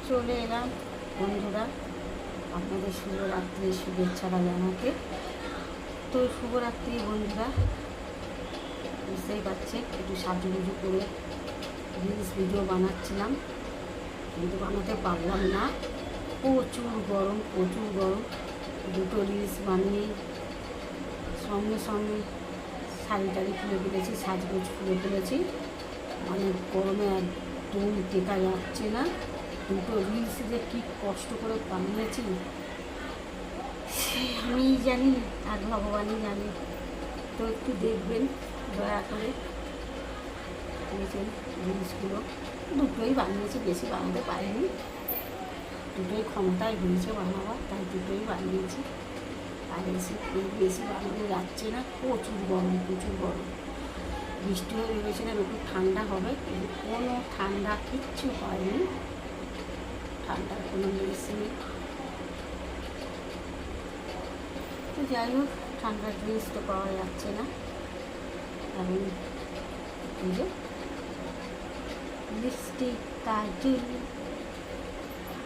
চলে এলাম বন্ধুরা আপনাদের শুভরাত্রির শুভেচ্ছাটা জানাতে। তো শুভরাত্রি বন্ধুরা, বুঝতেই পারছে একটু সাজুগুজু করে রিলস ভিডিও বানাচ্ছিলাম, কিন্তু বানাতে পারলাম না। প্রচুর গরম, প্রচুর গরম। দুটো রিলস বানিয়ে সঙ্গে সঙ্গে শাড়ি টাড়ি খুলে ফেলেছি, সাজগোজ খুলে ফেলেছি। মানে গরমে একদম টেকা যাচ্ছে না। দুটো রিলস যে কী কষ্ট করে বানিয়েছি সে আমি জানি, আর ভগবানই জানে। তো একটু দেখবেন দয়া করে। দেখেছেন রিলসগুলো দুটোই বানিয়েছি, বেশি বানাতে পারিনি। দুটোই ক্ষমতায় হয়েছে বানাবার, তাই দুটোই বানিয়েছি। আর বেশি বানানো যাচ্ছে না, প্রচুর গরম, প্রচুর গরম। বৃষ্টি হয়ে ভেবেছিলাম একটু ঠান্ডা হবে, কিন্তু কোনো ঠান্ডা কিচ্ছু হয়নি। ঠান্ডার কোনো মেডিসিন নেই। তো যাই হোক, ঠান্ডার ড্রেস তো পাওয়া যাচ্ছে না। এখন এই যে লিপস্টিক, কাজল,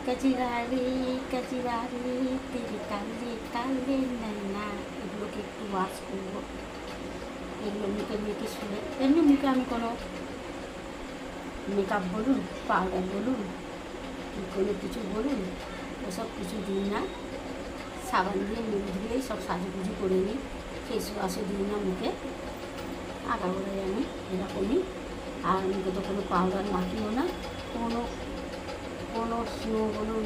কাজিরারে কাজিরারে তেরে কালে কালে না, এগুলোকে একটু ওয়াশ করবো। এগুলো মুখে মেখে শুনে, এমনি মুখে আমি কোনো মেকআপ বলুন, পাউডার বলুন, কোনো কিছু বলুন, ওসব কিছু দিই না। সাবান দিয়ে মুখ ধুয়েই সব সাজুগুজু করে নিই। ফেস ওয়াশও দিই না মুখে, আগাগোড়াই আমি এরকমই। আর মুখে তো কোনো পাউডার মাখিও না, কোনো কোনো স্নো বলুন,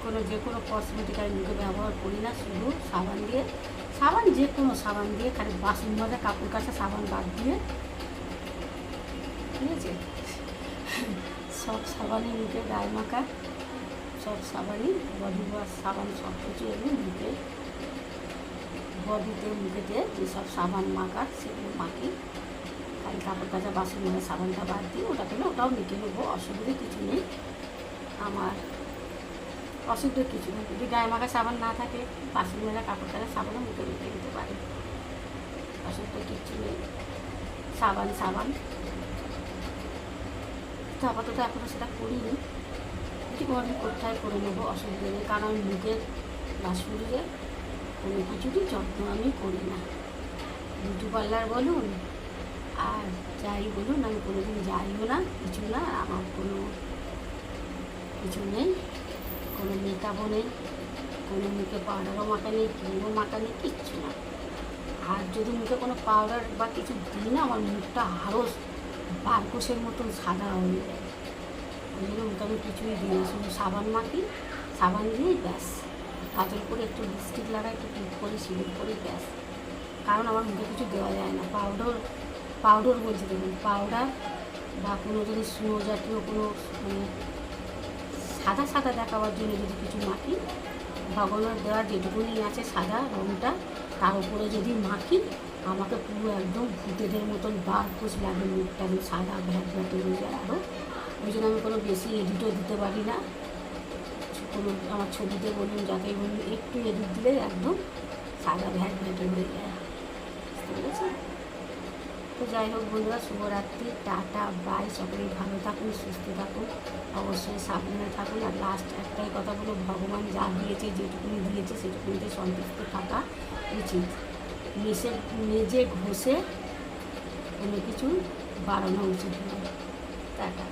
কোনো যে কোনো কসমেটিক আমি মুখে ব্যবহার করি না। শুধু সাবান দিয়ে, সাবান যে কোনো সাবান দিয়ে, খালি বাসন মাজা কাপড় কাচা সাবান বাদ দিয়ে, ঠিক আছে? সব সাবানই মুখে গায়ে মাখা, সব সাবানই বডি ওয়াশ সাবান সব কিছু আমি মুখে, বডিতে মুখেতে যেসব সাবান মাখার সেগুলো মাখি। খালি কাপড় কাচা বাসন মাজা সাবানটা বাদ দিয়ে ওটা পেলে ওটাও মেখে নেবো, অসুবিধে কিছু নেই আমার। অসুবিধে কিছু নেই। যদি গায়ে মাখা সাবান না থাকে, বাসন মাজা কাপড় কাচা সাবানও মুখে মেখে নিতে পারে, অসুবিধে কিচ্ছু নেই। সাবান সাবান তো আপাতত এখনও সেটা করিনি, কিছু কোনোদিন করতে হয় করে নেবো, অসুবিধা নেই। কারণ আমি মুখের বা শরীরে কোনো কিছুরই যত্ন আমি করি না। বিউটি পার্লার বলুন আর যাই বলুন, আমি কোনোদিন যাইও না, কিছু না। আমার কোনো কিছু নেই, কোনো মেকআপও নেই, কোনো মুখে পাউডারও মাখা নেই, ক্রিমও মাখা নেই, কিচ্ছু না। আর যদি মুখে কোনো পাউডার বা কিছু দিই না, আমার মুখটা আরও বারকোষের মতন সাদা হয়ে যায়। ওই জন্য মুখে আমি কিছুই দিই না, শুধু সাবান মাখি, সাবান দিয়েই ব্যাস। কাজল করে একটু লিপস্টিক লাগাই, একটু টিপ করে সিঁদুর করে ব্যাস। কারণ আমার মুখে কিছু দেওয়া যায় না। পাউডার বলছি দেখুন, পাউডার বা কোনো যদি স্নো জাতীয় কোনো মানে সাদা সাদা দেখাবার জন্য যদি কিছু মাখি, ভগবানের দেওয়া যেটুকুনি আছে সাদা রঙটা, তার উপরে যদি মাখি, আমাকে পুরো একদম ভূতেদের মতন বারকোষ লাগে, মুখটা আমি সাদা ভ্যাট ভ্যাট হয়ে যায় আরও। ওই জন্য আমি কোনো বেশি এডিটও দিতে পারি না। কোনো আমার ছবিতে বলুন, যাতে বলুন, একটু এডিট দিলে একদম সাদা ভ্যাট ভ্যাটে হয়ে যায়, বুঝতে পেরেছি? তো যাই হোক বন্ধুরা, শুভরাত্রি, টাটা, বাই। সকলেই ভালো থাকুন, সুস্থ থাকুন, অবশ্যই সাবধানে থাকুন। আর লাস্ট একটাই কথা বলো, ভগবান যা দিয়েছে, যেটুকুনি দিয়েছে সেটুকুনিতে সন্তুষ্ট থাকা উচিত। মেজে ঘষে কোনো কিছু বাড়ানো উচিত নয়। টাটা।